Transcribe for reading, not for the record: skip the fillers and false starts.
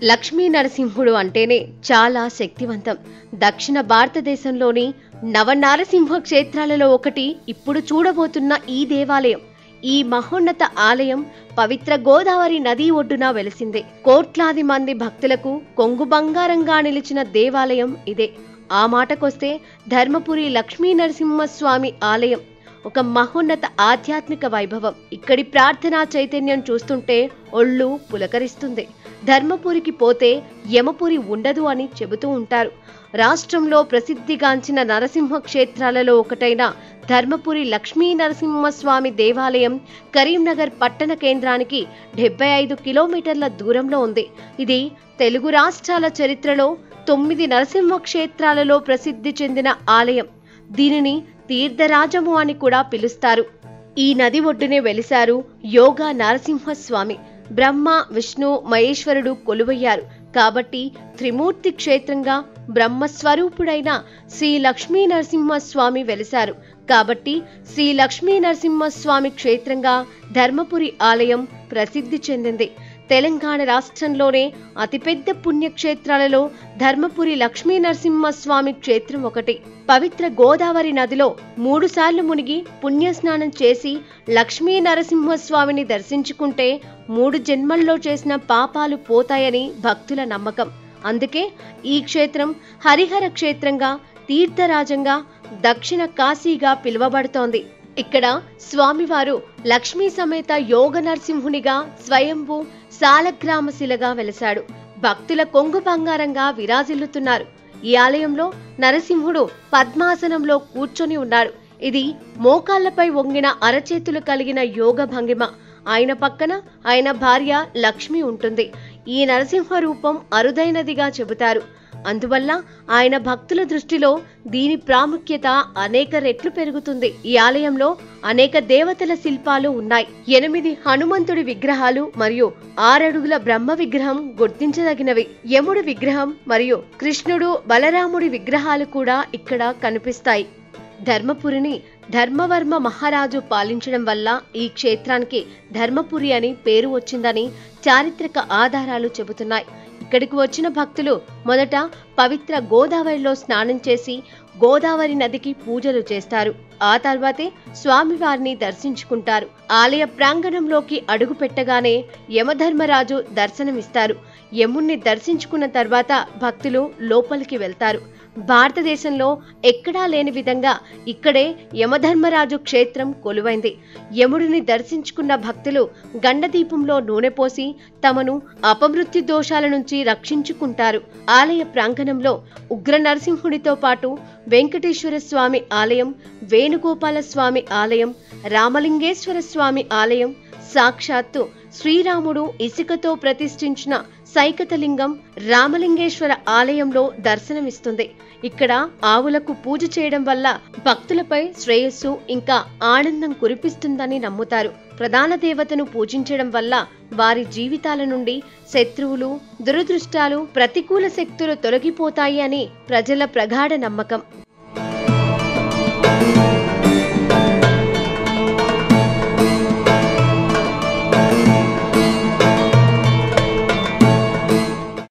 లక్ష్మీ నరసింహుడు అంటేనే చాలా శక్తివంతం. దక్షిణ భారతదేశంలోని నవనారసింహ క్షేత్రాలలో ఒకటి ఇప్పుడు చూడబోతున్న ఈ దేవాలయం. ఈ మహోన్నత ఆలయం పవిత్ర గోదావరి నది ఒడ్డున వెలిసిందే. కోట్లాది మంది భక్తులకు కొంగు బంగారంగా నిలిచిన దేవాలయం ఇదే. ఆ మాటకొస్తే ధర్మపురి లక్ష్మీ నరసింహస్వామి ఆలయం ఒక మహోన్నత ఆధ్యాత్మిక వైభవం. ఇక్కడి ప్రార్థనా చైతన్యం చూస్తుంటే ఒళ్ళు పులకరిస్తుంది. ధర్మపురికి పోతే యమపురి ఉండదు అని చెబుతూ ఉంటారు. రాష్ట్రంలో ప్రసిద్ధిగాంచిన నరసింహ క్షేత్రాలలో ఒకటైన ధర్మపురి లక్ష్మీ నరసింహస్వామి దేవాలయం కరీంనగర్ పట్టణ కేంద్రానికి 75 కిలోమీటర్ల దూరంలో ఉంది. ఇది తెలుగు రాష్ట్రాల చరిత్రలో 9 నరసింహ క్షేత్రాలలో ప్రసిద్ధి చెందిన ఆలయం. దీనిని తీర్థరాజము అని కూడా పిలుస్తారు. ఈ నది ఒడ్డునే వెలిశారు యోగా నరసింహస్వామి. బ్రహ్మ, విష్ణు, మహేశ్వరుడు కొలువయ్యారు కాబట్టి త్రిమూర్తి క్షేత్రంగా బ్రహ్మస్వరూపుడైన శ్రీ లక్ష్మీ నరసింహస్వామి వెలిశారు కాబట్టి శ్రీ లక్ష్మీ నరసింహస్వామి క్షేత్రంగా ధర్మపురి ఆలయం ప్రసిద్ధి చెందింది. తెలంగాణ రాష్ట్రంలోనే అతిపెద్ద పుణ్యక్షేత్రాలలో ధర్మపురి లక్ష్మీ నరసింహస్వామి క్షేత్రం ఒకటి. పవిత్ర గోదావరి నదిలో 3 సార్లు మునిగి పుణ్యస్నానం చేసి లక్ష్మీ నరసింహస్వామిని దర్శించుకుంటే 3 జన్మల్లో చేసిన పాపాలు పోతాయని భక్తుల నమ్మకం. అందుకే ఈ క్షేత్రం హరిహర క్షేత్రంగా, తీర్థరాజంగా, దక్షిణ కాశీగా పిలువబడుతోంది. ఇక్కడ స్వామివారు లక్ష్మీ సమేత యోగ నరసింహునిగా స్వయంభూ సాలగ్రామశిలగా వెలిశాడు. భక్తుల కొంగు బంగారంగా విరాజిల్లుతున్నారు. ఈ ఆలయంలో నరసింహుడు పద్మాసనంలో కూర్చొని ఉన్నాడు. ఇది మోకాళ్లపై వంగిన అరచేతులు కలిగిన యోగ భంగిమ. ఆయన పక్కన ఆయన భార్య లక్ష్మి ఉంటుంది. ఈ నరసింహ రూపం అరుదైనదిగా చెబుతారు. అందువల్ల ఆయన భక్తుల దృష్టిలో దీని ప్రాముఖ్యత అనేక రెట్లు పెరుగుతుంది. ఈ ఆలయంలో అనేక దేవతల శిల్పాలు ఉన్నాయి. 8 హనుమంతుడి విగ్రహాలు మరియు 6 అడుగుల బ్రహ్మ విగ్రహం గుర్తించదగినవి. యముడి విగ్రహం మరియు కృష్ణుడు, బలరాముడి విగ్రహాలు కూడా ఇక్కడ కనిపిస్తాయి. ధర్మపురిని ధర్మవర్మ మహారాజు పాలించడం వల్ల ఈ క్షేత్రానికి ధర్మపురి అని పేరు వచ్చిందని చారిత్రక ఆధారాలు చెబుతున్నాయి. ఇక్కడికి వచ్చిన భక్తులు మొదట పవిత్ర గోదావరిలో స్నానం చేసి గోదావరి నదికి పూజలు చేస్తారు. ఆ తర్వాతే స్వామివారిని దర్శించుకుంటారు. ఆలయ ప్రాంగణంలోకి అడుగు పెట్టగానే యమధర్మరాజు దర్శనమిస్తారు. యముణ్ణి దర్శించుకున్న తర్వాత భక్తులు లోపలికి వెళ్తారు. భారతదేశంలో ఎక్కడా లేని విధంగా ఇక్కడే యమధర్మరాజు క్షేత్రం కొలువైంది. యముడిని దర్శించుకున్న భక్తులు గండదీపంలో నూనె పోసి తమను అపమృత్యు దోషాల నుంచి రక్షించుకుంటారు. ఆలయ ప్రాంగణంలో ఉగ్ర నరసింహుడితో పాటు వెంకటేశ్వర స్వామి ఆలయం, వేణుగోపాల స్వామి ఆలయం, రామలింగేశ్వర స్వామి ఆలయం, సాక్షాత్తు శ్రీరాముడు ఇసుకతో ప్రతిష్ఠించిన సైకతలింగం రామలింగేశ్వర ఆలయంలో దర్శనమిస్తుంది. ఇక్కడ ఆవులకు పూజ చేయడం వల్ల భక్తులపై శ్రేయస్సు ఇంకా ఆనందం కురిపిస్తుందని నమ్ముతారు. ప్రధాన దేవతను పూజించడం వల్ల వారి జీవితాల నుండి శత్రువులు, దురదృష్టాలు, ప్రతికూల శక్తులు తొలగిపోతాయి అని ప్రజల ప్రగాఢ నమ్మకం.